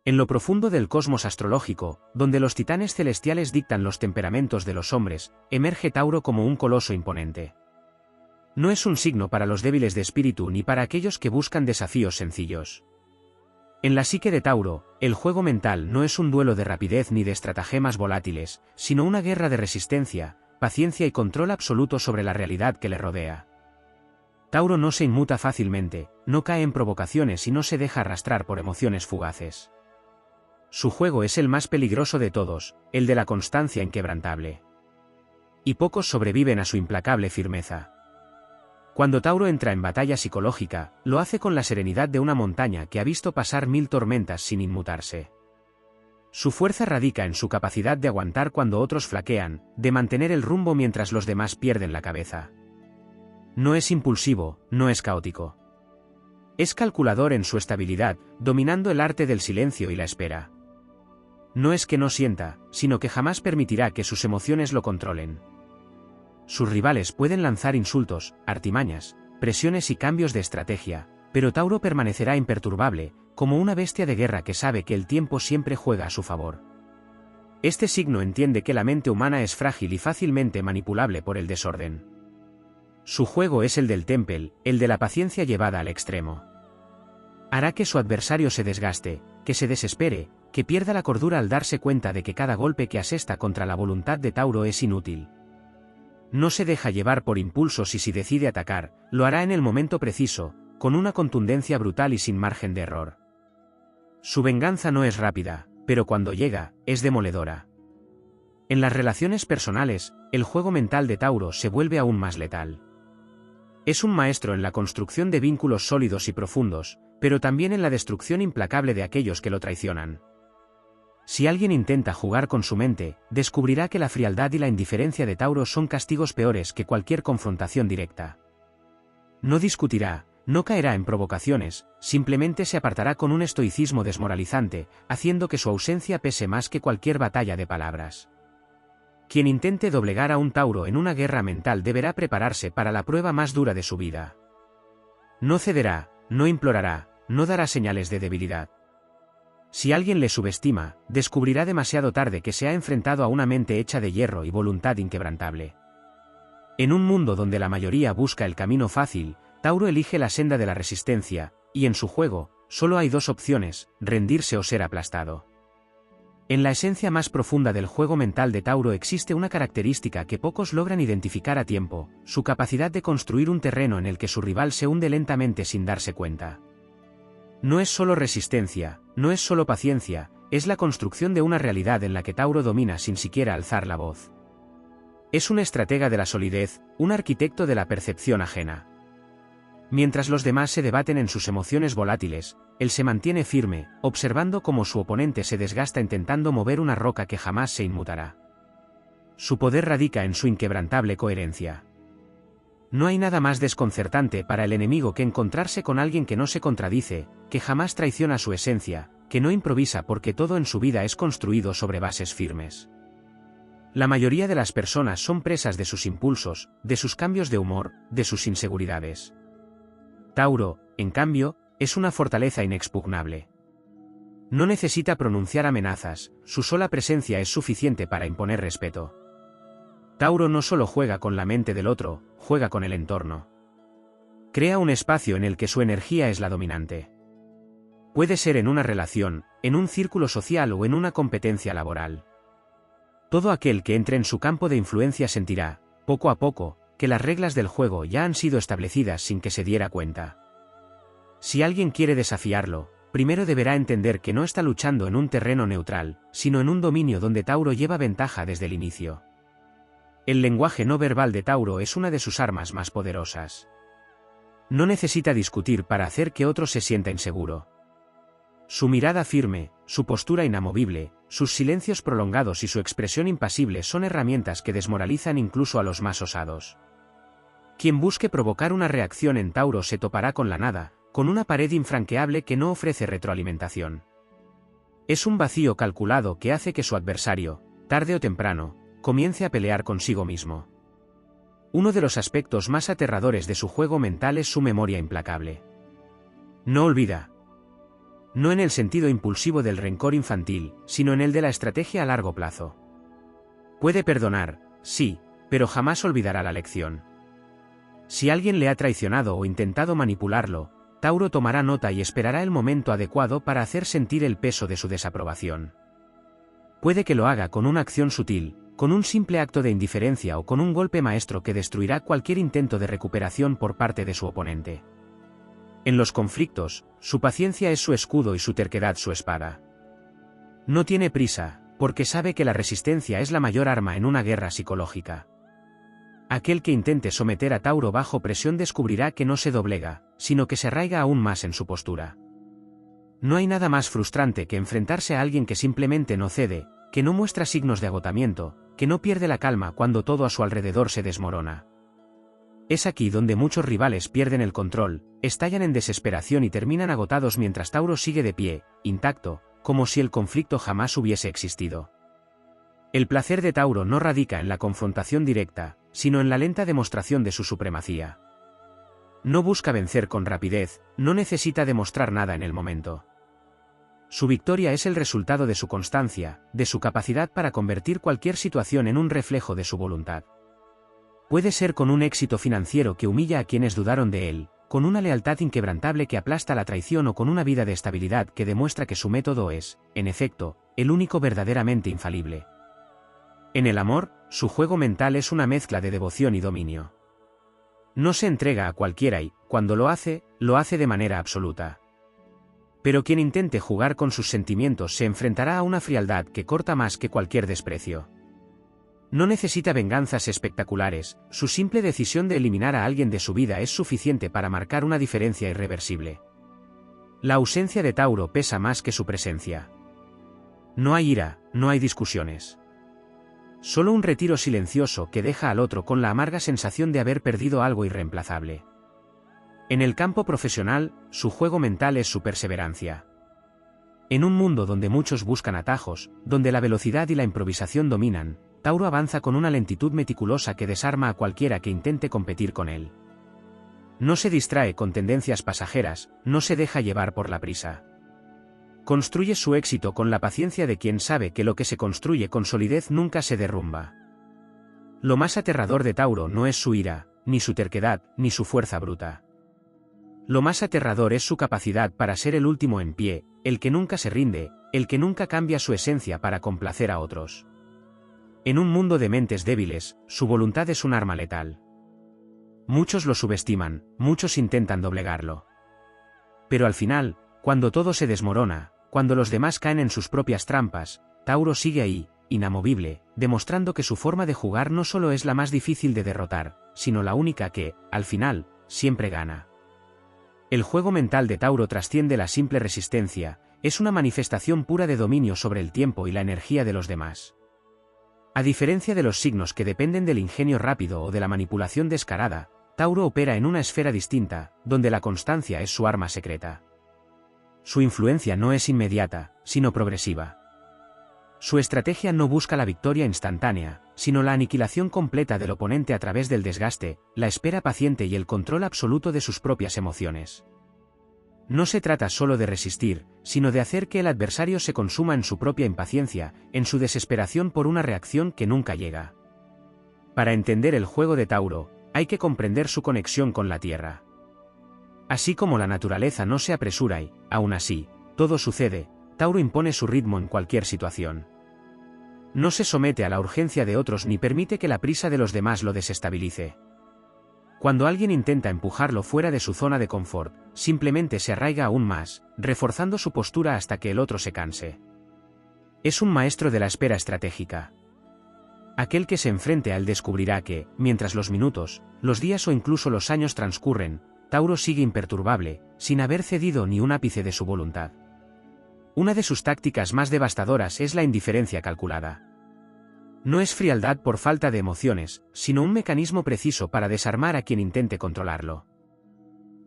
En lo profundo del cosmos astrológico, donde los titanes celestiales dictan los temperamentos de los hombres, emerge Tauro como un coloso imponente. No es un signo para los débiles de espíritu ni para aquellos que buscan desafíos sencillos. En la psique de Tauro, el juego mental no es un duelo de rapidez ni de estratagemas volátiles, sino una guerra de resistencia, paciencia y control absoluto sobre la realidad que le rodea. Tauro no se inmuta fácilmente, no cae en provocaciones y no se deja arrastrar por emociones fugaces. Su juego es el más peligroso de todos, el de la constancia inquebrantable. Y pocos sobreviven a su implacable firmeza. Cuando Tauro entra en batalla psicológica, lo hace con la serenidad de una montaña que ha visto pasar 1000 tormentas sin inmutarse. Su fuerza radica en su capacidad de aguantar cuando otros flaquean, de mantener el rumbo mientras los demás pierden la cabeza. No es impulsivo, no es caótico. Es calculador en su estabilidad, dominando el arte del silencio y la espera. No es que no sienta, sino que jamás permitirá que sus emociones lo controlen. Sus rivales pueden lanzar insultos, artimañas, presiones y cambios de estrategia, pero Tauro permanecerá imperturbable, como una bestia de guerra que sabe que el tiempo siempre juega a su favor. Este signo entiende que la mente humana es frágil y fácilmente manipulable por el desorden. Su juego es el del temple, el de la paciencia llevada al extremo. Hará que su adversario se desgaste, que se desespere, que pierda la cordura al darse cuenta de que cada golpe que asesta contra la voluntad de Tauro es inútil. No se deja llevar por impulsos y si decide atacar, lo hará en el momento preciso, con una contundencia brutal y sin margen de error. Su venganza no es rápida, pero cuando llega, es demoledora. En las relaciones personales, el juego mental de Tauro se vuelve aún más letal. Es un maestro en la construcción de vínculos sólidos y profundos, pero también en la destrucción implacable de aquellos que lo traicionan. Si alguien intenta jugar con su mente, descubrirá que la frialdad y la indiferencia de Tauro son castigos peores que cualquier confrontación directa. No discutirá, no caerá en provocaciones, simplemente se apartará con un estoicismo desmoralizante, haciendo que su ausencia pese más que cualquier batalla de palabras. Quien intente doblegar a un Tauro en una guerra mental deberá prepararse para la prueba más dura de su vida. No cederá, no implorará, no dará señales de debilidad. Si alguien le subestima, descubrirá demasiado tarde que se ha enfrentado a una mente hecha de hierro y voluntad inquebrantable. En un mundo donde la mayoría busca el camino fácil, Tauro elige la senda de la resistencia, y en su juego, solo hay dos opciones, rendirse o ser aplastado. En la esencia más profunda del juego mental de Tauro existe una característica que pocos logran identificar a tiempo, su capacidad de construir un terreno en el que su rival se hunde lentamente sin darse cuenta. No es solo resistencia, no es solo paciencia, es la construcción de una realidad en la que Tauro domina sin siquiera alzar la voz. Es un estratega de la solidez, un arquitecto de la percepción ajena. Mientras los demás se debaten en sus emociones volátiles, él se mantiene firme, observando cómo su oponente se desgasta intentando mover una roca que jamás se inmutará. Su poder radica en su inquebrantable coherencia. No hay nada más desconcertante para el enemigo que encontrarse con alguien que no se contradice, que jamás traiciona su esencia, que no improvisa porque todo en su vida es construido sobre bases firmes. La mayoría de las personas son presas de sus impulsos, de sus cambios de humor, de sus inseguridades. Tauro, en cambio, es una fortaleza inexpugnable. No necesita pronunciar amenazas, su sola presencia es suficiente para imponer respeto. Tauro no solo juega con la mente del otro, juega con el entorno. Crea un espacio en el que su energía es la dominante. Puede ser en una relación, en un círculo social o en una competencia laboral. Todo aquel que entre en su campo de influencia sentirá, poco a poco, que las reglas del juego ya han sido establecidas sin que se diera cuenta. Si alguien quiere desafiarlo, primero deberá entender que no está luchando en un terreno neutral, sino en un dominio donde Tauro lleva ventaja desde el inicio. El lenguaje no verbal de Tauro es una de sus armas más poderosas. No necesita discutir para hacer que otro se sienta inseguro. Su mirada firme, su postura inamovible, sus silencios prolongados y su expresión impasible son herramientas que desmoralizan incluso a los más osados. Quien busque provocar una reacción en Tauro se topará con la nada, con una pared infranqueable que no ofrece retroalimentación. Es un vacío calculado que hace que su adversario, tarde o temprano, comience a pelear consigo mismo. Uno de los aspectos más aterradores de su juego mental es su memoria implacable. No olvida. no en el sentido impulsivo del rencor infantil, sino en el de la estrategia a largo plazo. Puede perdonar, sí, pero jamás olvidará la lección. Si alguien le ha traicionado o intentado manipularlo, Tauro tomará nota y esperará el momento adecuado para hacer sentir el peso de su desaprobación. Puede que lo haga con una acción sutil, con un simple acto de indiferencia o con un golpe maestro que destruirá cualquier intento de recuperación por parte de su oponente. En los conflictos, su paciencia es su escudo y su terquedad su espada. No tiene prisa, porque sabe que la resistencia es la mayor arma en una guerra psicológica. Aquel que intente someter a Tauro bajo presión descubrirá que no se doblega, sino que se arraiga aún más en su postura. No hay nada más frustrante que enfrentarse a alguien que simplemente no cede, que no muestra signos de agotamiento, que no pierde la calma cuando todo a su alrededor se desmorona. Es aquí donde muchos rivales pierden el control, estallan en desesperación y terminan agotados mientras Tauro sigue de pie, intacto, como si el conflicto jamás hubiese existido. El placer de Tauro no radica en la confrontación directa, sino en la lenta demostración de su supremacía. No busca vencer con rapidez, no necesita demostrar nada en el momento. Su victoria es el resultado de su constancia, de su capacidad para convertir cualquier situación en un reflejo de su voluntad. Puede ser con un éxito financiero que humilla a quienes dudaron de él, con una lealtad inquebrantable que aplasta la traición o con una vida de estabilidad que demuestra que su método es, en efecto, el único verdaderamente infalible. En el amor, su juego mental es una mezcla de devoción y dominio. No se entrega a cualquiera y, cuando lo hace de manera absoluta. Pero quien intente jugar con sus sentimientos se enfrentará a una frialdad que corta más que cualquier desprecio. No necesita venganzas espectaculares, su simple decisión de eliminar a alguien de su vida es suficiente para marcar una diferencia irreversible. La ausencia de Tauro pesa más que su presencia. No hay ira, no hay discusiones. Solo un retiro silencioso que deja al otro con la amarga sensación de haber perdido algo irreemplazable. En el campo profesional, su juego mental es su perseverancia. En un mundo donde muchos buscan atajos, donde la velocidad y la improvisación dominan, Tauro avanza con una lentitud meticulosa que desarma a cualquiera que intente competir con él. No se distrae con tendencias pasajeras, no se deja llevar por la prisa. Construye su éxito con la paciencia de quien sabe que lo que se construye con solidez nunca se derrumba. Lo más aterrador de Tauro no es su ira, ni su terquedad, ni su fuerza bruta. Lo más aterrador es su capacidad para ser el último en pie, el que nunca se rinde, el que nunca cambia su esencia para complacer a otros. En un mundo de mentes débiles, su voluntad es un arma letal. Muchos lo subestiman, muchos intentan doblegarlo. Pero al final, cuando todo se desmorona, cuando los demás caen en sus propias trampas, Tauro sigue ahí, inamovible, demostrando que su forma de jugar no solo es la más difícil de derrotar, sino la única que, al final, siempre gana. El juego mental de Tauro trasciende la simple resistencia, es una manifestación pura de dominio sobre el tiempo y la energía de los demás. A diferencia de los signos que dependen del ingenio rápido o de la manipulación descarada, Tauro opera en una esfera distinta, donde la constancia es su arma secreta. Su influencia no es inmediata, sino progresiva. Su estrategia no busca la victoria instantánea, sino la aniquilación completa del oponente a través del desgaste, la espera paciente y el control absoluto de sus propias emociones. No se trata solo de resistir, sino de hacer que el adversario se consuma en su propia impaciencia, en su desesperación por una reacción que nunca llega. Para entender el juego de Tauro, hay que comprender su conexión con la Tierra. Así como la naturaleza no se apresura y, aún así, todo sucede, Tauro impone su ritmo en cualquier situación. No se somete a la urgencia de otros ni permite que la prisa de los demás lo desestabilice. Cuando alguien intenta empujarlo fuera de su zona de confort, simplemente se arraiga aún más, reforzando su postura hasta que el otro se canse. Es un maestro de la espera estratégica. Aquel que se enfrente a él descubrirá que, mientras los minutos, los días o incluso los años transcurren, Tauro sigue imperturbable, sin haber cedido ni un ápice de su voluntad. Una de sus tácticas más devastadoras es la indiferencia calculada. No es frialdad por falta de emociones, sino un mecanismo preciso para desarmar a quien intente controlarlo.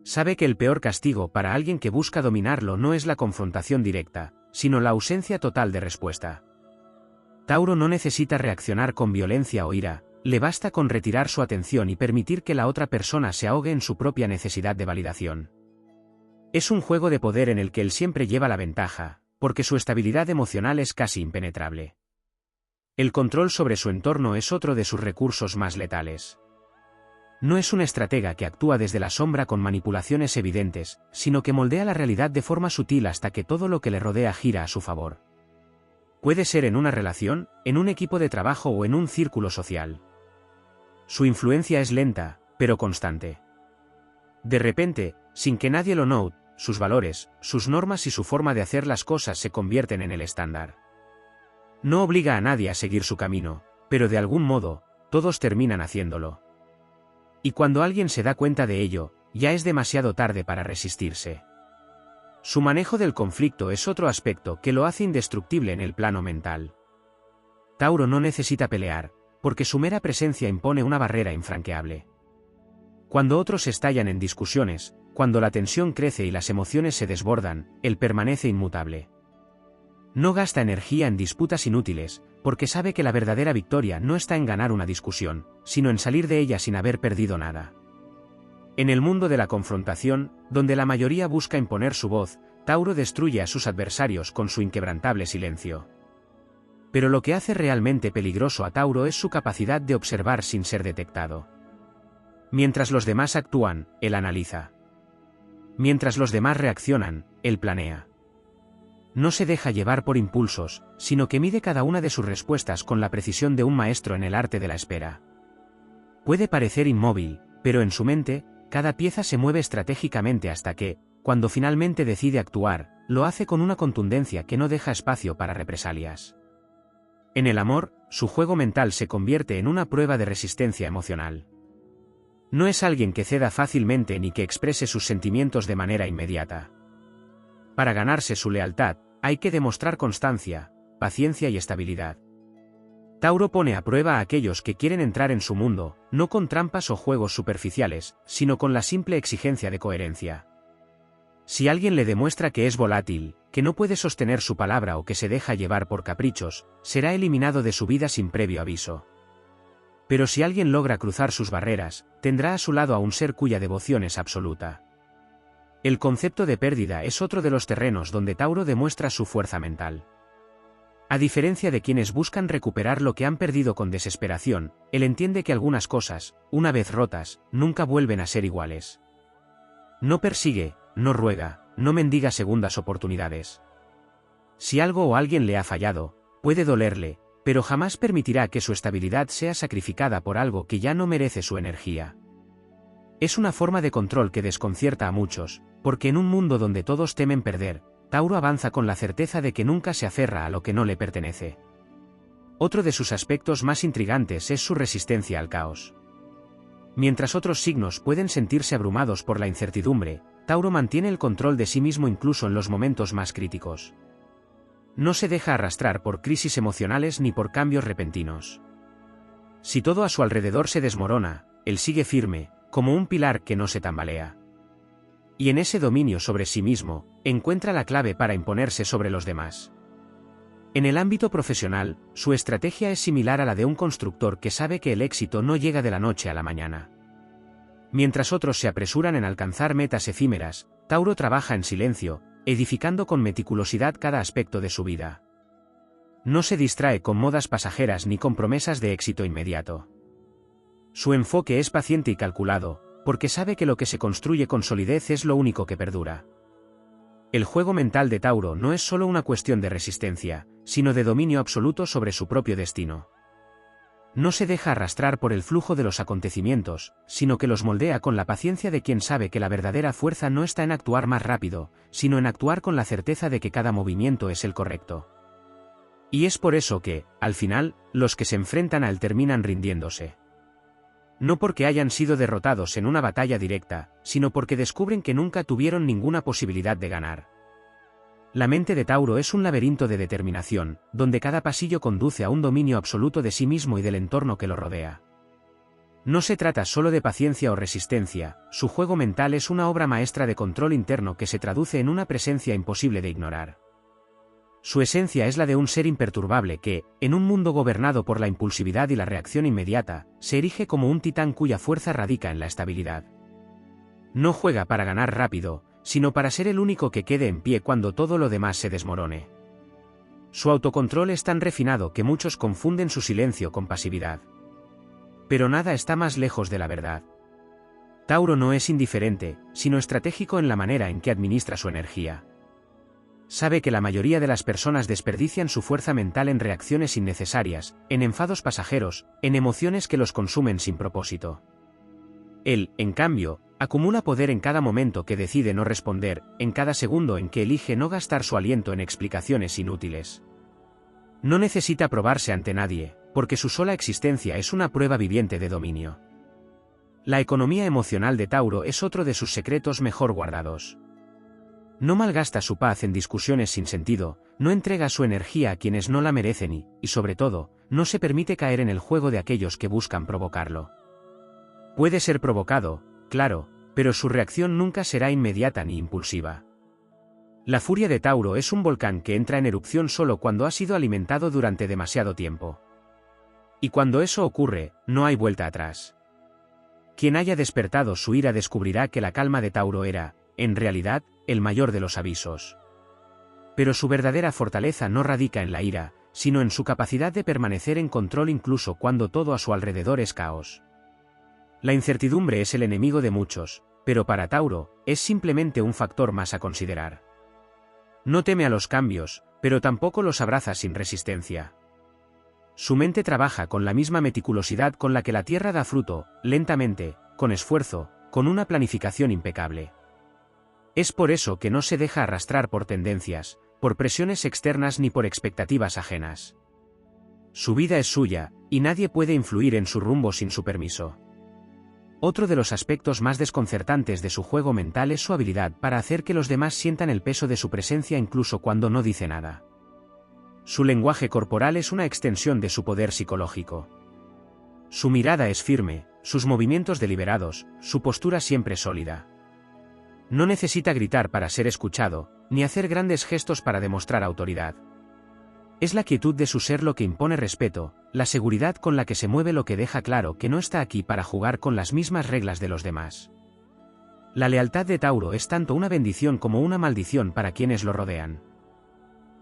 Sabe que el peor castigo para alguien que busca dominarlo no es la confrontación directa, sino la ausencia total de respuesta. Tauro no necesita reaccionar con violencia o ira, le basta con retirar su atención y permitir que la otra persona se ahogue en su propia necesidad de validación. Es un juego de poder en el que él siempre lleva la ventaja, porque su estabilidad emocional es casi impenetrable. El control sobre su entorno es otro de sus recursos más letales. No es un estratega que actúa desde la sombra con manipulaciones evidentes, sino que moldea la realidad de forma sutil hasta que todo lo que le rodea gira a su favor. Puede ser en una relación, en un equipo de trabajo o en un círculo social. Su influencia es lenta, pero constante. De repente, sin que nadie lo note, sus valores, sus normas y su forma de hacer las cosas se convierten en el estándar. No obliga a nadie a seguir su camino, pero de algún modo, todos terminan haciéndolo. Y cuando alguien se da cuenta de ello, ya es demasiado tarde para resistirse. Su manejo del conflicto es otro aspecto que lo hace indestructible en el plano mental. Tauro no necesita pelear, porque su mera presencia impone una barrera infranqueable. Cuando otros estallan en discusiones, cuando la tensión crece y las emociones se desbordan, él permanece inmutable. No gasta energía en disputas inútiles, porque sabe que la verdadera victoria no está en ganar una discusión, sino en salir de ella sin haber perdido nada. En el mundo de la confrontación, donde la mayoría busca imponer su voz, Tauro destruye a sus adversarios con su inquebrantable silencio. Pero lo que hace realmente peligroso a Tauro es su capacidad de observar sin ser detectado. Mientras los demás actúan, él analiza. Mientras los demás reaccionan, él planea. No se deja llevar por impulsos, sino que mide cada una de sus respuestas con la precisión de un maestro en el arte de la espera. Puede parecer inmóvil, pero en su mente, cada pieza se mueve estratégicamente hasta que, cuando finalmente decide actuar, lo hace con una contundencia que no deja espacio para represalias. En el amor, su juego mental se convierte en una prueba de resistencia emocional. No es alguien que ceda fácilmente ni que exprese sus sentimientos de manera inmediata. Para ganarse su lealtad, hay que demostrar constancia, paciencia y estabilidad. Tauro pone a prueba a aquellos que quieren entrar en su mundo, no con trampas o juegos superficiales, sino con la simple exigencia de coherencia. Si alguien le demuestra que es volátil, que no puede sostener su palabra o que se deja llevar por caprichos, será eliminado de su vida sin previo aviso. Pero si alguien logra cruzar sus barreras, tendrá a su lado a un ser cuya devoción es absoluta. El concepto de pérdida es otro de los terrenos donde Tauro demuestra su fuerza mental. A diferencia de quienes buscan recuperar lo que han perdido con desesperación, él entiende que algunas cosas, una vez rotas, nunca vuelven a ser iguales. No persigue, no ruega, no mendiga segundas oportunidades. Si algo o alguien le ha fallado, puede dolerle, pero jamás permitirá que su estabilidad sea sacrificada por algo que ya no merece su energía. Es una forma de control que desconcierta a muchos, porque en un mundo donde todos temen perder, Tauro avanza con la certeza de que nunca se aferra a lo que no le pertenece. Otro de sus aspectos más intrigantes es su resistencia al caos. Mientras otros signos pueden sentirse abrumados por la incertidumbre, Tauro mantiene el control de sí mismo incluso en los momentos más críticos. No se deja arrastrar por crisis emocionales ni por cambios repentinos. Si todo a su alrededor se desmorona, él sigue firme, como un pilar que no se tambalea. Y en ese dominio sobre sí mismo, encuentra la clave para imponerse sobre los demás. En el ámbito profesional, su estrategia es similar a la de un constructor que sabe que el éxito no llega de la noche a la mañana. Mientras otros se apresuran en alcanzar metas efímeras, Tauro trabaja en silencio, edificando con meticulosidad cada aspecto de su vida. No se distrae con modas pasajeras ni con promesas de éxito inmediato. Su enfoque es paciente y calculado, porque sabe que lo que se construye con solidez es lo único que perdura. El juego mental de Tauro no es solo una cuestión de resistencia, sino de dominio absoluto sobre su propio destino. No se deja arrastrar por el flujo de los acontecimientos, sino que los moldea con la paciencia de quien sabe que la verdadera fuerza no está en actuar más rápido, sino en actuar con la certeza de que cada movimiento es el correcto. Y es por eso que, al final, los que se enfrentan a él terminan rindiéndose. No porque hayan sido derrotados en una batalla directa, sino porque descubren que nunca tuvieron ninguna posibilidad de ganar. La mente de Tauro es un laberinto de determinación, donde cada pasillo conduce a un dominio absoluto de sí mismo y del entorno que lo rodea. No se trata solo de paciencia o resistencia, su juego mental es una obra maestra de control interno que se traduce en una presencia imposible de ignorar. Su esencia es la de un ser imperturbable que, en un mundo gobernado por la impulsividad y la reacción inmediata, se erige como un titán cuya fuerza radica en la estabilidad. No juega para ganar rápido, sino para ser el único que quede en pie cuando todo lo demás se desmorone. Su autocontrol es tan refinado que muchos confunden su silencio con pasividad. Pero nada está más lejos de la verdad. Tauro no es indiferente, sino estratégico en la manera en que administra su energía. Sabe que la mayoría de las personas desperdician su fuerza mental en reacciones innecesarias, en enfados pasajeros, en emociones que los consumen sin propósito. Él, en cambio, acumula poder en cada momento que decide no responder, en cada segundo en que elige no gastar su aliento en explicaciones inútiles. No necesita probarse ante nadie, porque su sola existencia es una prueba viviente de dominio. La economía emocional de Tauro es otro de sus secretos mejor guardados. No malgasta su paz en discusiones sin sentido, no entrega su energía a quienes no la merecen y, sobre todo, no se permite caer en el juego de aquellos que buscan provocarlo. Puede ser provocado, claro, pero su reacción nunca será inmediata ni impulsiva. La furia de Tauro es un volcán que entra en erupción solo cuando ha sido alimentado durante demasiado tiempo. Y cuando eso ocurre, no hay vuelta atrás. Quien haya despertado su ira descubrirá que la calma de Tauro era, en realidad, el mayor de los avisos. Pero su verdadera fortaleza no radica en la ira, sino en su capacidad de permanecer en control incluso cuando todo a su alrededor es caos. La incertidumbre es el enemigo de muchos, pero para Tauro, es simplemente un factor más a considerar. No teme a los cambios, pero tampoco los abraza sin resistencia. Su mente trabaja con la misma meticulosidad con la que la tierra da fruto, lentamente, con esfuerzo, con una planificación impecable. Es por eso que no se deja arrastrar por tendencias, por presiones externas ni por expectativas ajenas. Su vida es suya, y nadie puede influir en su rumbo sin su permiso. Otro de los aspectos más desconcertantes de su juego mental es su habilidad para hacer que los demás sientan el peso de su presencia incluso cuando no dice nada. Su lenguaje corporal es una extensión de su poder psicológico. Su mirada es firme, sus movimientos deliberados, su postura siempre sólida. No necesita gritar para ser escuchado, ni hacer grandes gestos para demostrar autoridad. Es la quietud de su ser lo que impone respeto, la seguridad con la que se mueve lo que deja claro que no está aquí para jugar con las mismas reglas de los demás. La lealtad de Tauro es tanto una bendición como una maldición para quienes lo rodean.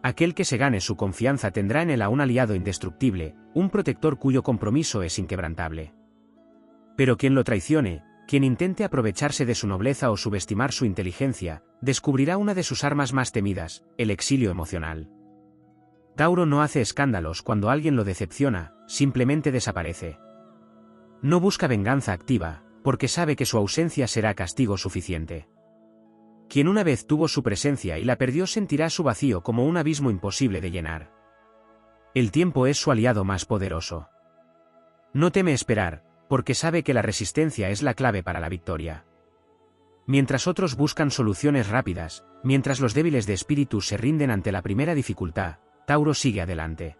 Aquel que se gane su confianza tendrá en él a un aliado indestructible, un protector cuyo compromiso es inquebrantable. Pero quien lo traicione, quien intente aprovecharse de su nobleza o subestimar su inteligencia, descubrirá una de sus armas más temidas, el exilio emocional. Tauro no hace escándalos cuando alguien lo decepciona, simplemente desaparece. No busca venganza activa, porque sabe que su ausencia será castigo suficiente. Quien una vez tuvo su presencia y la perdió sentirá su vacío como un abismo imposible de llenar. El tiempo es su aliado más poderoso. No teme esperar, porque sabe que la resistencia es la clave para la victoria. Mientras otros buscan soluciones rápidas, mientras los débiles de espíritu se rinden ante la primera dificultad, Tauro sigue adelante.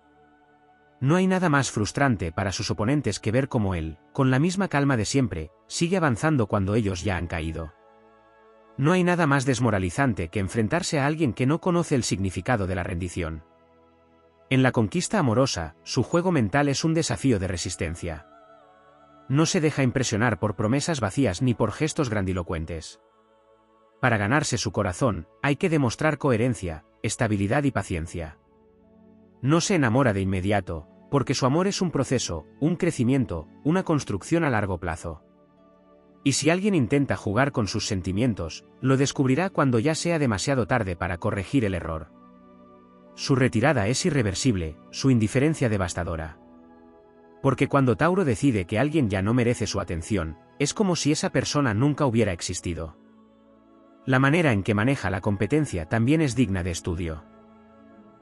No hay nada más frustrante para sus oponentes que ver cómo él, con la misma calma de siempre, sigue avanzando cuando ellos ya han caído. No hay nada más desmoralizante que enfrentarse a alguien que no conoce el significado de la rendición. En la conquista amorosa, su juego mental es un desafío de resistencia. No se deja impresionar por promesas vacías ni por gestos grandilocuentes. Para ganarse su corazón, hay que demostrar coherencia, estabilidad y paciencia. No se enamora de inmediato, porque su amor es un proceso, un crecimiento, una construcción a largo plazo. Y si alguien intenta jugar con sus sentimientos, lo descubrirá cuando ya sea demasiado tarde para corregir el error. Su retirada es irreversible, su indiferencia devastadora. Porque cuando Tauro decide que alguien ya no merece su atención, es como si esa persona nunca hubiera existido. La manera en que maneja la competencia también es digna de estudio.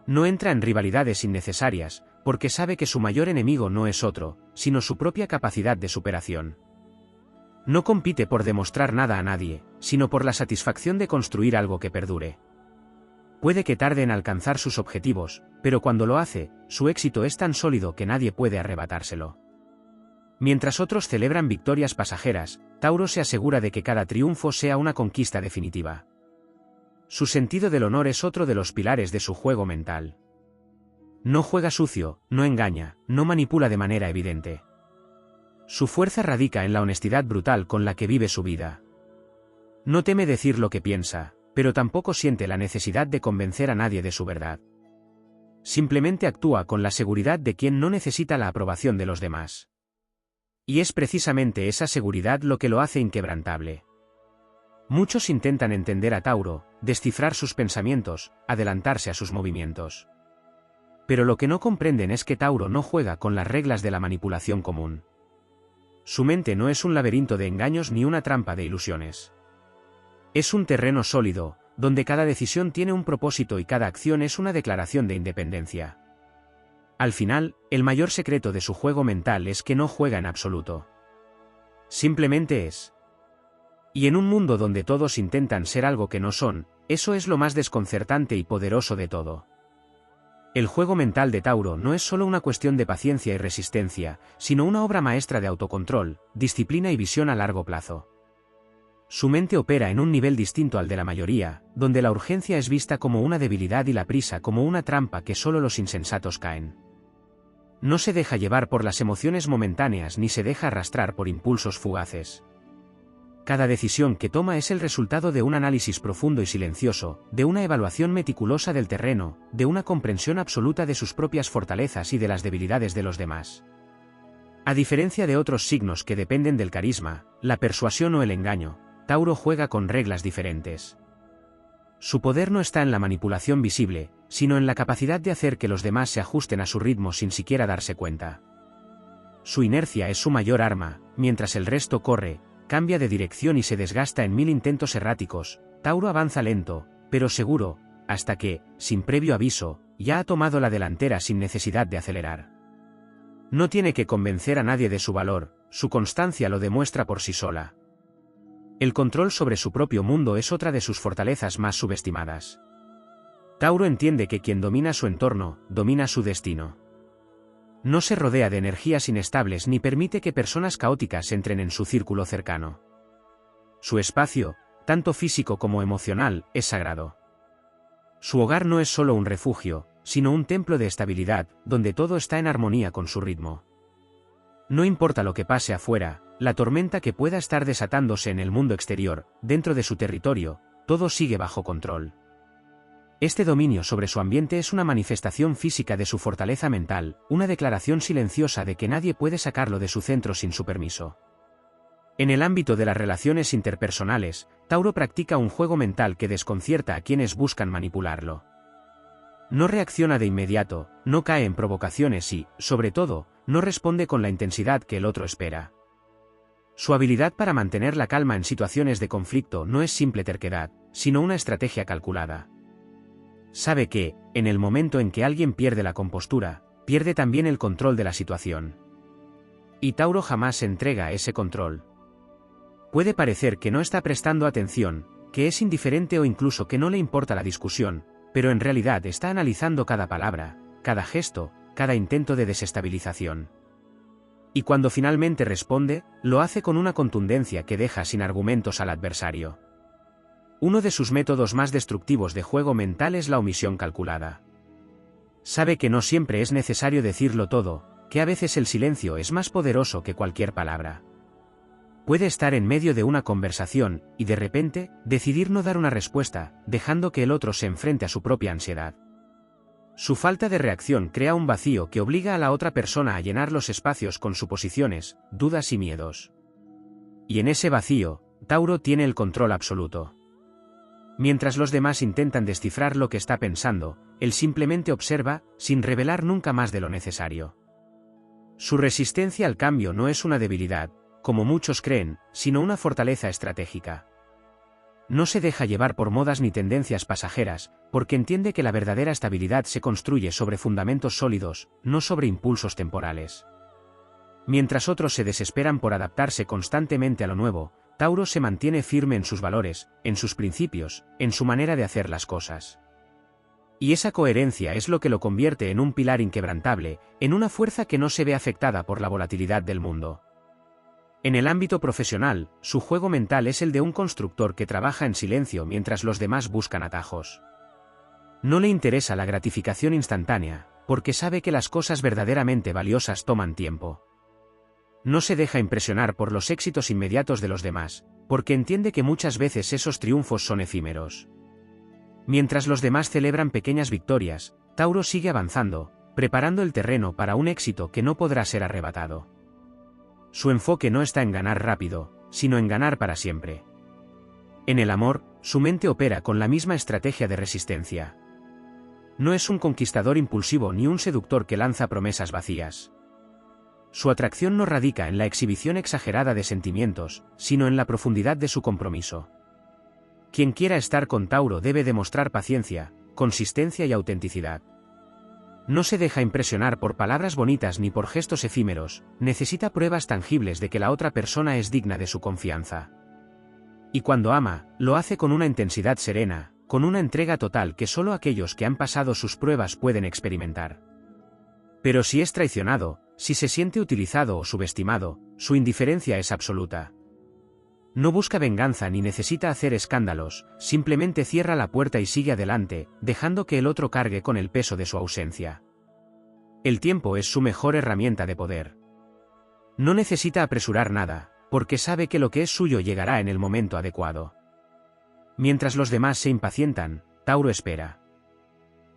No entra en rivalidades innecesarias, porque sabe que su mayor enemigo no es otro, sino su propia capacidad de superación. No compite por demostrar nada a nadie, sino por la satisfacción de construir algo que perdure. Puede que tarde en alcanzar sus objetivos, pero cuando lo hace, su éxito es tan sólido que nadie puede arrebatárselo. Mientras otros celebran victorias pasajeras, Tauro se asegura de que cada triunfo sea una conquista definitiva. Su sentido del honor es otro de los pilares de su juego mental. No juega sucio, no engaña, no manipula de manera evidente. Su fuerza radica en la honestidad brutal con la que vive su vida. No teme decir lo que piensa, pero tampoco siente la necesidad de convencer a nadie de su verdad. Simplemente actúa con la seguridad de quien no necesita la aprobación de los demás. Y es precisamente esa seguridad lo que lo hace inquebrantable. Muchos intentan entender a Tauro, descifrar sus pensamientos, adelantarse a sus movimientos. Pero lo que no comprenden es que Tauro no juega con las reglas de la manipulación común. Su mente no es un laberinto de engaños ni una trampa de ilusiones. Es un terreno sólido, donde cada decisión tiene un propósito y cada acción es una declaración de independencia. Al final, el mayor secreto de su juego mental es que no juega en absoluto. Simplemente es. Y en un mundo donde todos intentan ser algo que no son, eso es lo más desconcertante y poderoso de todo. El juego mental de Tauro no es solo una cuestión de paciencia y resistencia, sino una obra maestra de autocontrol, disciplina y visión a largo plazo. Su mente opera en un nivel distinto al de la mayoría, donde la urgencia es vista como una debilidad y la prisa como una trampa que solo los insensatos caen. No se deja llevar por las emociones momentáneas ni se deja arrastrar por impulsos fugaces. Cada decisión que toma es el resultado de un análisis profundo y silencioso, de una evaluación meticulosa del terreno, de una comprensión absoluta de sus propias fortalezas y de las debilidades de los demás. A diferencia de otros signos que dependen del carisma, la persuasión o el engaño, Tauro juega con reglas diferentes. Su poder no está en la manipulación visible, sino en la capacidad de hacer que los demás se ajusten a su ritmo sin siquiera darse cuenta. Su inercia es su mayor arma, mientras el resto corre, cambia de dirección y se desgasta en 1000 intentos erráticos. Tauro avanza lento, pero seguro, hasta que, sin previo aviso, ya ha tomado la delantera sin necesidad de acelerar. No tiene que convencer a nadie de su valor, su constancia lo demuestra por sí sola. El control sobre su propio mundo es otra de sus fortalezas más subestimadas. Tauro entiende que quien domina su entorno, domina su destino. No se rodea de energías inestables ni permite que personas caóticas entren en su círculo cercano. Su espacio, tanto físico como emocional, es sagrado. Su hogar no es solo un refugio, sino un templo de estabilidad, donde todo está en armonía con su ritmo. No importa lo que pase afuera, la tormenta que pueda estar desatándose en el mundo exterior, dentro de su territorio, todo sigue bajo control. Este dominio sobre su ambiente es una manifestación física de su fortaleza mental, una declaración silenciosa de que nadie puede sacarlo de su centro sin su permiso. En el ámbito de las relaciones interpersonales, Tauro practica un juego mental que desconcierta a quienes buscan manipularlo. No reacciona de inmediato, no cae en provocaciones y, sobre todo, no responde con la intensidad que el otro espera. Su habilidad para mantener la calma en situaciones de conflicto no es simple terquedad, sino una estrategia calculada. Sabe que, en el momento en que alguien pierde la compostura, pierde también el control de la situación. Y Tauro jamás entrega ese control. Puede parecer que no está prestando atención, que es indiferente o incluso que no le importa la discusión, pero en realidad está analizando cada palabra, cada gesto, cada intento de desestabilización. Y cuando finalmente responde, lo hace con una contundencia que deja sin argumentos al adversario. Uno de sus métodos más destructivos de juego mental es la omisión calculada. Sabe que no siempre es necesario decirlo todo, que a veces el silencio es más poderoso que cualquier palabra. Puede estar en medio de una conversación, y de repente, decidir no dar una respuesta, dejando que el otro se enfrente a su propia ansiedad. Su falta de reacción crea un vacío que obliga a la otra persona a llenar los espacios con suposiciones, dudas y miedos. Y en ese vacío, Tauro tiene el control absoluto. Mientras los demás intentan descifrar lo que está pensando, él simplemente observa, sin revelar nunca más de lo necesario. Su resistencia al cambio no es una debilidad, como muchos creen, sino una fortaleza estratégica. No se deja llevar por modas ni tendencias pasajeras, porque entiende que la verdadera estabilidad se construye sobre fundamentos sólidos, no sobre impulsos temporales. Mientras otros se desesperan por adaptarse constantemente a lo nuevo, Tauro se mantiene firme en sus valores, en sus principios, en su manera de hacer las cosas. Y esa coherencia es lo que lo convierte en un pilar inquebrantable, en una fuerza que no se ve afectada por la volatilidad del mundo. En el ámbito profesional, su juego mental es el de un constructor que trabaja en silencio mientras los demás buscan atajos. No le interesa la gratificación instantánea, porque sabe que las cosas verdaderamente valiosas toman tiempo. No se deja impresionar por los éxitos inmediatos de los demás, porque entiende que muchas veces esos triunfos son efímeros. Mientras los demás celebran pequeñas victorias, Tauro sigue avanzando, preparando el terreno para un éxito que no podrá ser arrebatado. Su enfoque no está en ganar rápido, sino en ganar para siempre. En el amor, su mente opera con la misma estrategia de resistencia. No es un conquistador impulsivo ni un seductor que lanza promesas vacías. Su atracción no radica en la exhibición exagerada de sentimientos, sino en la profundidad de su compromiso. Quien quiera estar con Tauro debe demostrar paciencia, consistencia y autenticidad. No se deja impresionar por palabras bonitas ni por gestos efímeros, necesita pruebas tangibles de que la otra persona es digna de su confianza. Y cuando ama, lo hace con una intensidad serena, con una entrega total que solo aquellos que han pasado sus pruebas pueden experimentar. Pero si es traicionado, si se siente utilizado o subestimado, su indiferencia es absoluta. No busca venganza ni necesita hacer escándalos, simplemente cierra la puerta y sigue adelante, dejando que el otro cargue con el peso de su ausencia. El tiempo es su mejor herramienta de poder. No necesita apresurar nada, porque sabe que lo que es suyo llegará en el momento adecuado. Mientras los demás se impacientan, Tauro espera.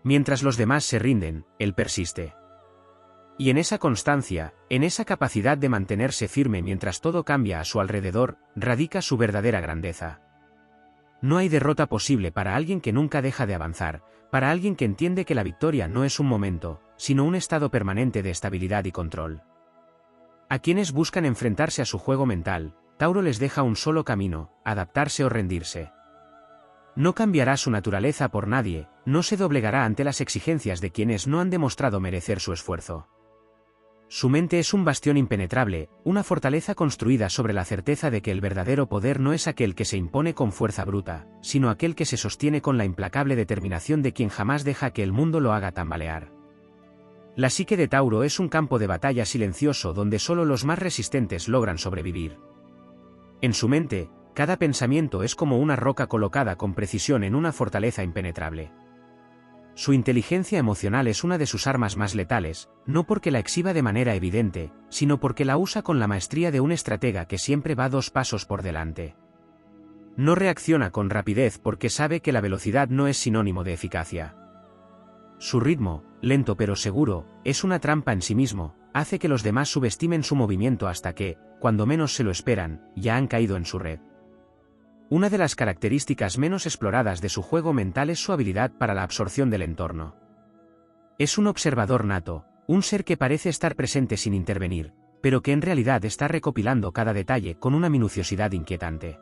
Mientras los demás se rinden, él persiste. Y en esa constancia, en esa capacidad de mantenerse firme mientras todo cambia a su alrededor, radica su verdadera grandeza. No hay derrota posible para alguien que nunca deja de avanzar, para alguien que entiende que la victoria no es un momento, sino un estado permanente de estabilidad y control. A quienes buscan enfrentarse a su juego mental, Tauro les deja un solo camino: adaptarse o rendirse. No cambiará su naturaleza por nadie, no se doblegará ante las exigencias de quienes no han demostrado merecer su esfuerzo. Su mente es un bastión impenetrable, una fortaleza construida sobre la certeza de que el verdadero poder no es aquel que se impone con fuerza bruta, sino aquel que se sostiene con la implacable determinación de quien jamás deja que el mundo lo haga tambalear. La psique de Tauro es un campo de batalla silencioso donde solo los más resistentes logran sobrevivir. En su mente, cada pensamiento es como una roca colocada con precisión en una fortaleza impenetrable. Su inteligencia emocional es una de sus armas más letales, no porque la exhiba de manera evidente, sino porque la usa con la maestría de un estratega que siempre va 2 pasos por delante. No reacciona con rapidez porque sabe que la velocidad no es sinónimo de eficacia. Su ritmo, lento pero seguro, es una trampa en sí mismo, hace que los demás subestimen su movimiento hasta que, cuando menos se lo esperan, ya han caído en su red. Una de las características menos exploradas de su juego mental es su habilidad para la absorción del entorno. Es un observador nato, un ser que parece estar presente sin intervenir, pero que en realidad está recopilando cada detalle con una minuciosidad inquietante.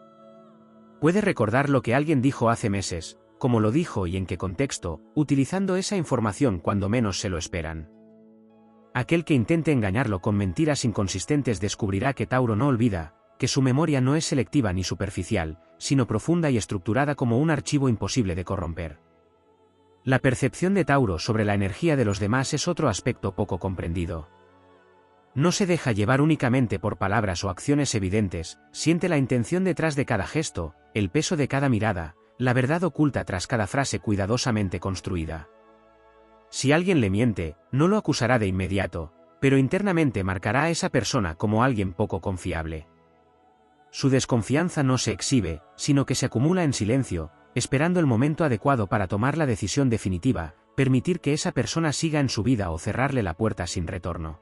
Puede recordar lo que alguien dijo hace meses, cómo lo dijo y en qué contexto, utilizando esa información cuando menos se lo esperan. Aquel que intente engañarlo con mentiras inconsistentes descubrirá que Tauro no olvida, que su memoria no es selectiva ni superficial, sino profunda y estructurada como un archivo imposible de corromper. La percepción de Tauro sobre la energía de los demás es otro aspecto poco comprendido. No se deja llevar únicamente por palabras o acciones evidentes, siente la intención detrás de cada gesto, el peso de cada mirada, la verdad oculta tras cada frase cuidadosamente construida. Si alguien le miente, no lo acusará de inmediato, pero internamente marcará a esa persona como alguien poco confiable. Su desconfianza no se exhibe, sino que se acumula en silencio, esperando el momento adecuado para tomar la decisión definitiva, permitir que esa persona siga en su vida o cerrarle la puerta sin retorno.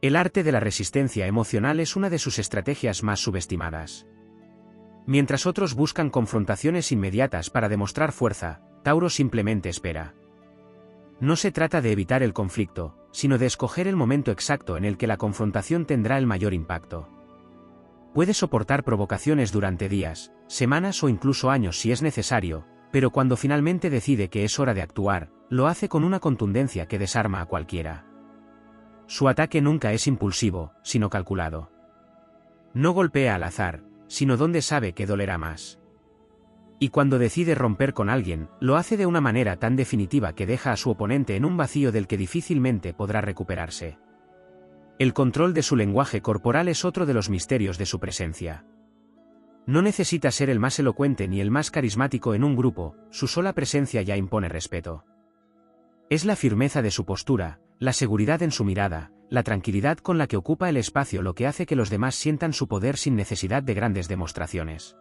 El arte de la resistencia emocional es una de sus estrategias más subestimadas. Mientras otros buscan confrontaciones inmediatas para demostrar fuerza, Tauro simplemente espera. No se trata de evitar el conflicto, sino de escoger el momento exacto en el que la confrontación tendrá el mayor impacto. Puede soportar provocaciones durante días, semanas o incluso años si es necesario, pero cuando finalmente decide que es hora de actuar, lo hace con una contundencia que desarma a cualquiera. Su ataque nunca es impulsivo, sino calculado. No golpea al azar, sino donde sabe que dolerá más. Y cuando decide romper con alguien, lo hace de una manera tan definitiva que deja a su oponente en un vacío del que difícilmente podrá recuperarse. El control de su lenguaje corporal es otro de los misterios de su presencia. No necesita ser el más elocuente ni el más carismático en un grupo, su sola presencia ya impone respeto. Es la firmeza de su postura, la seguridad en su mirada, la tranquilidad con la que ocupa el espacio lo que hace que los demás sientan su poder sin necesidad de grandes demostraciones.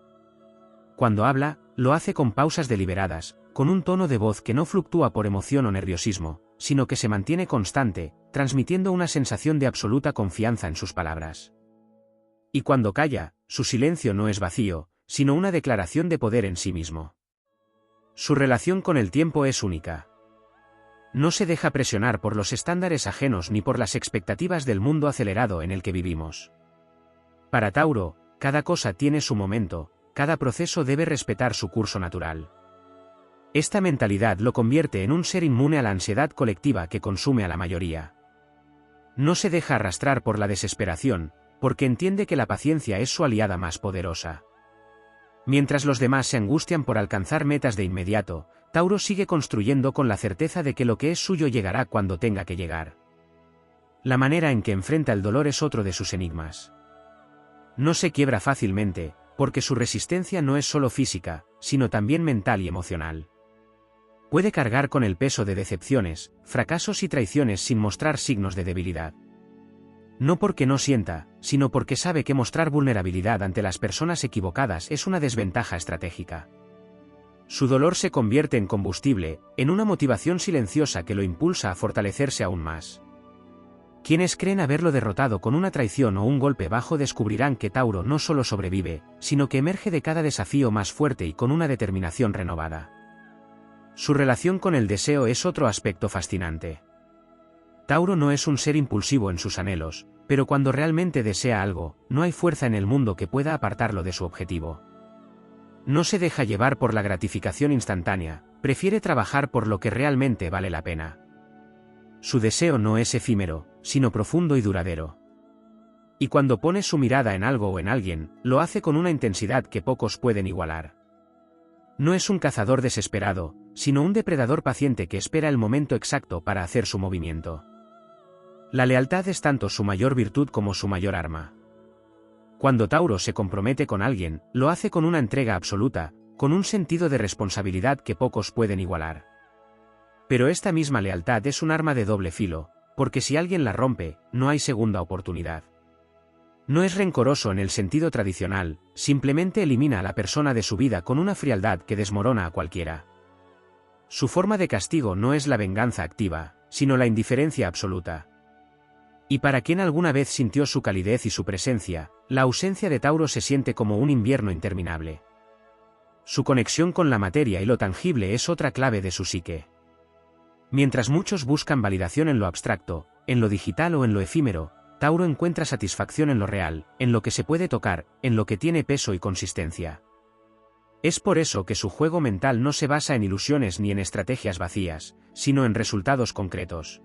Cuando habla, lo hace con pausas deliberadas, con un tono de voz que no fluctúa por emoción o nerviosismo, sino que se mantiene constante, transmitiendo una sensación de absoluta confianza en sus palabras. Y cuando calla, su silencio no es vacío, sino una declaración de poder en sí mismo. Su relación con el tiempo es única. No se deja presionar por los estándares ajenos ni por las expectativas del mundo acelerado en el que vivimos. Para Tauro, cada cosa tiene su momento, cada proceso debe respetar su curso natural. Esta mentalidad lo convierte en un ser inmune a la ansiedad colectiva que consume a la mayoría. No se deja arrastrar por la desesperación, porque entiende que la paciencia es su aliada más poderosa. Mientras los demás se angustian por alcanzar metas de inmediato, Tauro sigue construyendo con la certeza de que lo que es suyo llegará cuando tenga que llegar. La manera en que enfrenta el dolor es otro de sus enigmas. No se quiebra fácilmente, porque su resistencia no es solo física, sino también mental y emocional. Puede cargar con el peso de decepciones, fracasos y traiciones sin mostrar signos de debilidad. No porque no sienta, sino porque sabe que mostrar vulnerabilidad ante las personas equivocadas es una desventaja estratégica. Su dolor se convierte en combustible, en una motivación silenciosa que lo impulsa a fortalecerse aún más. Quienes creen haberlo derrotado con una traición o un golpe bajo descubrirán que Tauro no solo sobrevive, sino que emerge de cada desafío más fuerte y con una determinación renovada. Su relación con el deseo es otro aspecto fascinante. Tauro no es un ser impulsivo en sus anhelos, pero cuando realmente desea algo, no hay fuerza en el mundo que pueda apartarlo de su objetivo. No se deja llevar por la gratificación instantánea, prefiere trabajar por lo que realmente vale la pena. Su deseo no es efímero, sino profundo y duradero. Y cuando pone su mirada en algo o en alguien, lo hace con una intensidad que pocos pueden igualar. No es un cazador desesperado, sino un depredador paciente que espera el momento exacto para hacer su movimiento. La lealtad es tanto su mayor virtud como su mayor arma. Cuando Tauro se compromete con alguien, lo hace con una entrega absoluta, con un sentido de responsabilidad que pocos pueden igualar. Pero esta misma lealtad es un arma de doble filo, porque si alguien la rompe, no hay segunda oportunidad. No es rencoroso en el sentido tradicional, simplemente elimina a la persona de su vida con una frialdad que desmorona a cualquiera. Su forma de castigo no es la venganza activa, sino la indiferencia absoluta. Y para quien alguna vez sintió su calidez y su presencia, la ausencia de Tauro se siente como un invierno interminable. Su conexión con la materia y lo tangible es otra clave de su psique. Mientras muchos buscan validación en lo abstracto, en lo digital o en lo efímero, Tauro encuentra satisfacción en lo real, en lo que se puede tocar, en lo que tiene peso y consistencia. Es por eso que su juego mental no se basa en ilusiones ni en estrategias vacías, sino en resultados concretos.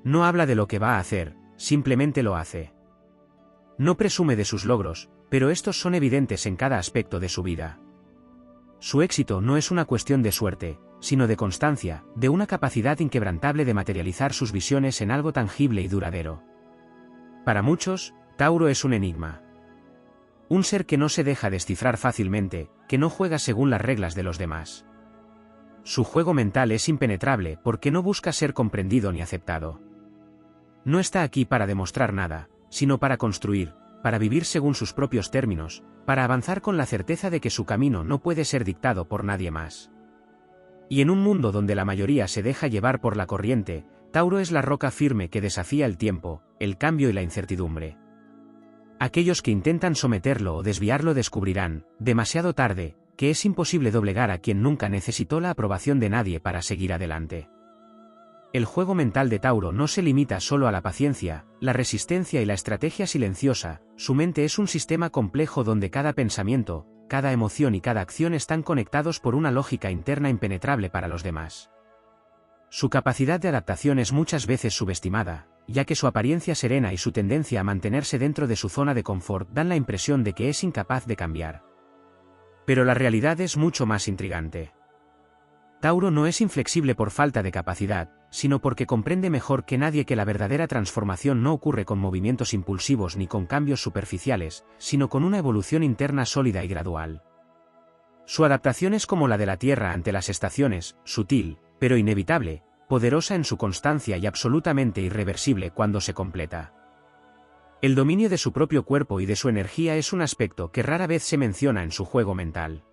No habla de lo que va a hacer, simplemente lo hace. No presume de sus logros, pero estos son evidentes en cada aspecto de su vida. Su éxito no es una cuestión de suerte, sino de constancia, de una capacidad inquebrantable de materializar sus visiones en algo tangible y duradero. Para muchos, Tauro es un enigma. Un ser que no se deja descifrar fácilmente, que no juega según las reglas de los demás. Su juego mental es impenetrable porque no busca ser comprendido ni aceptado. No está aquí para demostrar nada, sino para construir, para vivir según sus propios términos, para avanzar con la certeza de que su camino no puede ser dictado por nadie más. Y en un mundo donde la mayoría se deja llevar por la corriente, Tauro es la roca firme que desafía el tiempo, el cambio y la incertidumbre. Aquellos que intentan someterlo o desviarlo descubrirán, demasiado tarde, que es imposible doblegar a quien nunca necesitó la aprobación de nadie para seguir adelante. El juego mental de Tauro no se limita solo a la paciencia, la resistencia y la estrategia silenciosa, su mente es un sistema complejo donde cada pensamiento, cada emoción y cada acción están conectados por una lógica interna impenetrable para los demás. Su capacidad de adaptación es muchas veces subestimada, ya que su apariencia serena y su tendencia a mantenerse dentro de su zona de confort dan la impresión de que es incapaz de cambiar. Pero la realidad es mucho más intrigante. Tauro no es inflexible por falta de capacidad, sino porque comprende mejor que nadie que la verdadera transformación no ocurre con movimientos impulsivos ni con cambios superficiales, sino con una evolución interna sólida y gradual. Su adaptación es como la de la Tierra ante las estaciones, sutil, pero inevitable, poderosa en su constancia y absolutamente irreversible cuando se completa. El dominio de su propio cuerpo y de su energía es un aspecto que rara vez se menciona en su juego mental.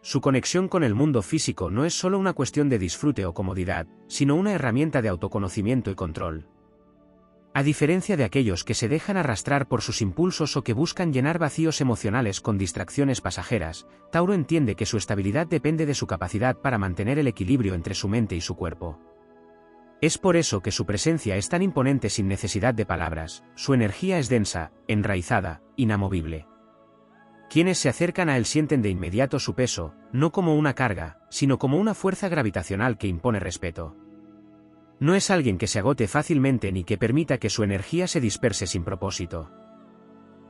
Su conexión con el mundo físico no es solo una cuestión de disfrute o comodidad, sino una herramienta de autoconocimiento y control. A diferencia de aquellos que se dejan arrastrar por sus impulsos o que buscan llenar vacíos emocionales con distracciones pasajeras, Tauro entiende que su estabilidad depende de su capacidad para mantener el equilibrio entre su mente y su cuerpo. Es por eso que su presencia es tan imponente sin necesidad de palabras, su energía es densa, enraizada, inamovible. Quienes se acercan a él sienten de inmediato su peso, no como una carga, sino como una fuerza gravitacional que impone respeto. No es alguien que se agote fácilmente ni que permita que su energía se disperse sin propósito.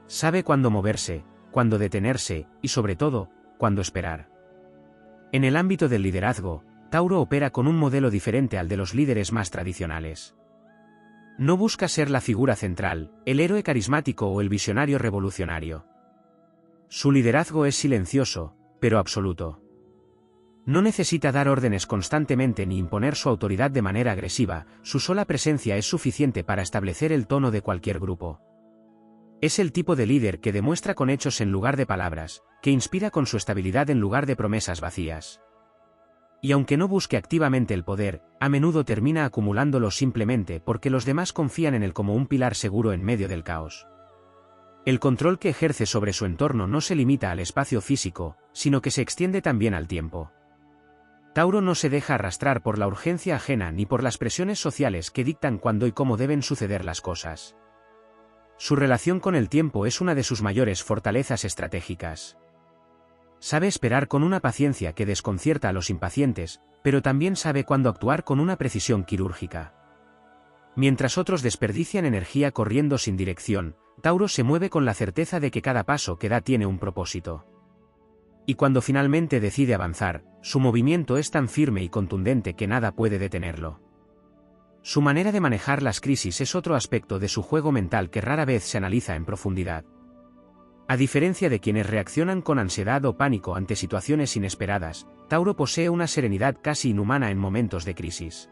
Sabe cuándo moverse, cuándo detenerse, y sobre todo, cuándo esperar. En el ámbito del liderazgo, Tauro opera con un modelo diferente al de los líderes más tradicionales. No busca ser la figura central, el héroe carismático o el visionario revolucionario. Su liderazgo es silencioso, pero absoluto. No necesita dar órdenes constantemente ni imponer su autoridad de manera agresiva, su sola presencia es suficiente para establecer el tono de cualquier grupo. Es el tipo de líder que demuestra con hechos en lugar de palabras, que inspira con su estabilidad en lugar de promesas vacías. Y aunque no busque activamente el poder, a menudo termina acumulándolo simplemente porque los demás confían en él como un pilar seguro en medio del caos. El control que ejerce sobre su entorno no se limita al espacio físico, sino que se extiende también al tiempo. Tauro no se deja arrastrar por la urgencia ajena ni por las presiones sociales que dictan cuándo y cómo deben suceder las cosas. Su relación con el tiempo es una de sus mayores fortalezas estratégicas. Sabe esperar con una paciencia que desconcierta a los impacientes, pero también sabe cuándo actuar con una precisión quirúrgica. Mientras otros desperdician energía corriendo sin dirección, Tauro se mueve con la certeza de que cada paso que da tiene un propósito. Y cuando finalmente decide avanzar, su movimiento es tan firme y contundente que nada puede detenerlo. Su manera de manejar las crisis es otro aspecto de su juego mental que rara vez se analiza en profundidad. A diferencia de quienes reaccionan con ansiedad o pánico ante situaciones inesperadas, Tauro posee una serenidad casi inhumana en momentos de crisis.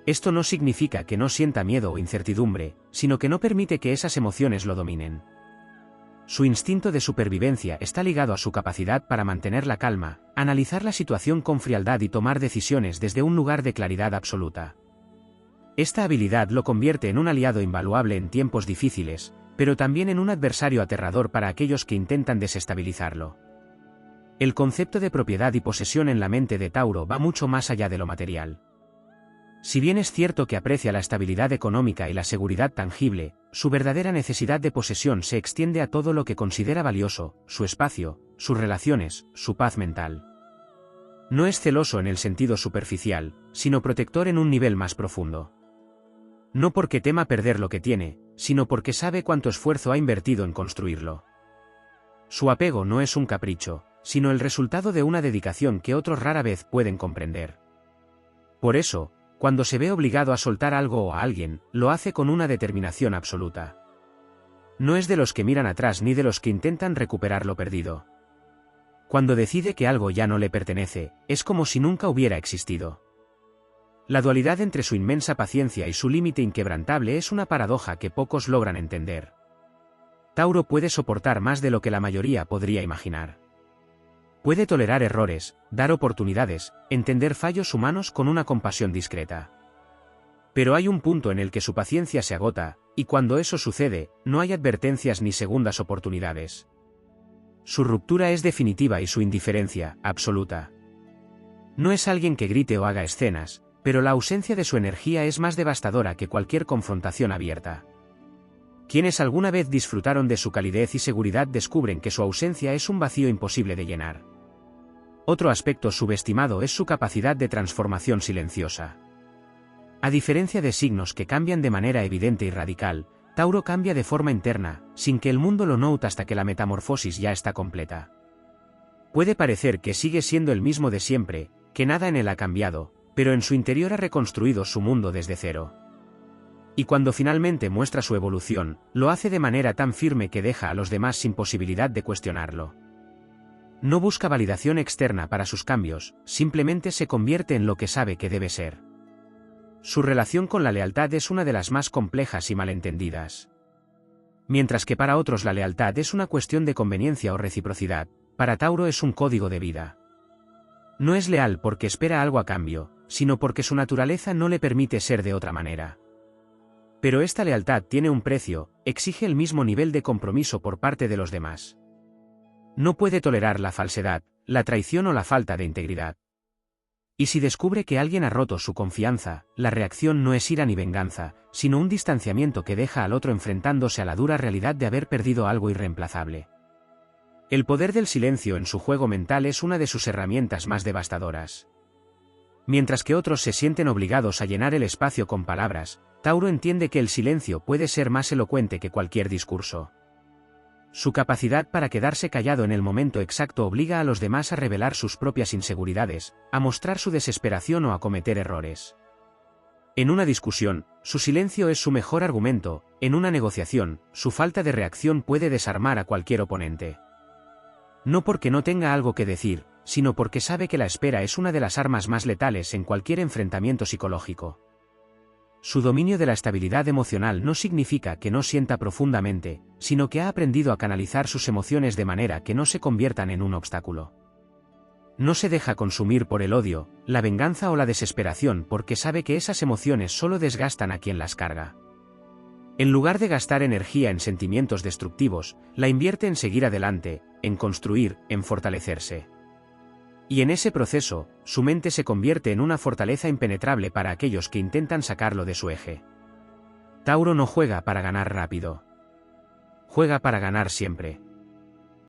Esto no significa que no sienta miedo o incertidumbre, sino que no permite que esas emociones lo dominen. Su instinto de supervivencia está ligado a su capacidad para mantener la calma, analizar la situación con frialdad y tomar decisiones desde un lugar de claridad absoluta. Esta habilidad lo convierte en un aliado invaluable en tiempos difíciles, pero también en un adversario aterrador para aquellos que intentan desestabilizarlo. El concepto de propiedad y posesión en la mente de Tauro va mucho más allá de lo material. Si bien es cierto que aprecia la estabilidad económica y la seguridad tangible, su verdadera necesidad de posesión se extiende a todo lo que considera valioso, su espacio, sus relaciones, su paz mental. No es celoso en el sentido superficial, sino protector en un nivel más profundo. No porque tema perder lo que tiene, sino porque sabe cuánto esfuerzo ha invertido en construirlo. Su apego no es un capricho, sino el resultado de una dedicación que otros rara vez pueden comprender. Por eso, cuando se ve obligado a soltar algo o a alguien, lo hace con una determinación absoluta. No es de los que miran atrás ni de los que intentan recuperar lo perdido. Cuando decide que algo ya no le pertenece, es como si nunca hubiera existido. La dualidad entre su inmensa paciencia y su límite inquebrantable es una paradoja que pocos logran entender. Tauro puede soportar más de lo que la mayoría podría imaginar. Puede tolerar errores, dar oportunidades, entender fallos humanos con una compasión discreta. Pero hay un punto en el que su paciencia se agota, y cuando eso sucede, no hay advertencias ni segundas oportunidades. Su ruptura es definitiva y su indiferencia, absoluta. No es alguien que grite o haga escenas, pero la ausencia de su energía es más devastadora que cualquier confrontación abierta. Quienes alguna vez disfrutaron de su calidez y seguridad descubren que su ausencia es un vacío imposible de llenar. Otro aspecto subestimado es su capacidad de transformación silenciosa. A diferencia de signos que cambian de manera evidente y radical, Tauro cambia de forma interna, sin que el mundo lo note hasta que la metamorfosis ya está completa. Puede parecer que sigue siendo el mismo de siempre, que nada en él ha cambiado, pero en su interior ha reconstruido su mundo desde cero. Y cuando finalmente muestra su evolución, lo hace de manera tan firme que deja a los demás sin posibilidad de cuestionarlo. No busca validación externa para sus cambios, simplemente se convierte en lo que sabe que debe ser. Su relación con la lealtad es una de las más complejas y malentendidas. Mientras que para otros la lealtad es una cuestión de conveniencia o reciprocidad, para Tauro es un código de vida. No es leal porque espera algo a cambio, sino porque su naturaleza no le permite ser de otra manera. Pero esta lealtad tiene un precio, exige el mismo nivel de compromiso por parte de los demás. No puede tolerar la falsedad, la traición o la falta de integridad. Y si descubre que alguien ha roto su confianza, la reacción no es ira ni venganza, sino un distanciamiento que deja al otro enfrentándose a la dura realidad de haber perdido algo irreemplazable. El poder del silencio en su juego mental es una de sus herramientas más devastadoras. Mientras que otros se sienten obligados a llenar el espacio con palabras, Tauro entiende que el silencio puede ser más elocuente que cualquier discurso. Su capacidad para quedarse callado en el momento exacto obliga a los demás a revelar sus propias inseguridades, a mostrar su desesperación o a cometer errores. En una discusión, su silencio es su mejor argumento; en una negociación, su falta de reacción puede desarmar a cualquier oponente. No porque no tenga algo que decir, sino porque sabe que la espera es una de las armas más letales en cualquier enfrentamiento psicológico. Su dominio de la estabilidad emocional no significa que no sienta profundamente, sino que ha aprendido a canalizar sus emociones de manera que no se conviertan en un obstáculo. No se deja consumir por el odio, la venganza o la desesperación porque sabe que esas emociones solo desgastan a quien las carga. En lugar de gastar energía en sentimientos destructivos, la invierte en seguir adelante, en construir, en fortalecerse. Y en ese proceso, su mente se convierte en una fortaleza impenetrable para aquellos que intentan sacarlo de su eje. Tauro no juega para ganar rápido. Juega para ganar siempre.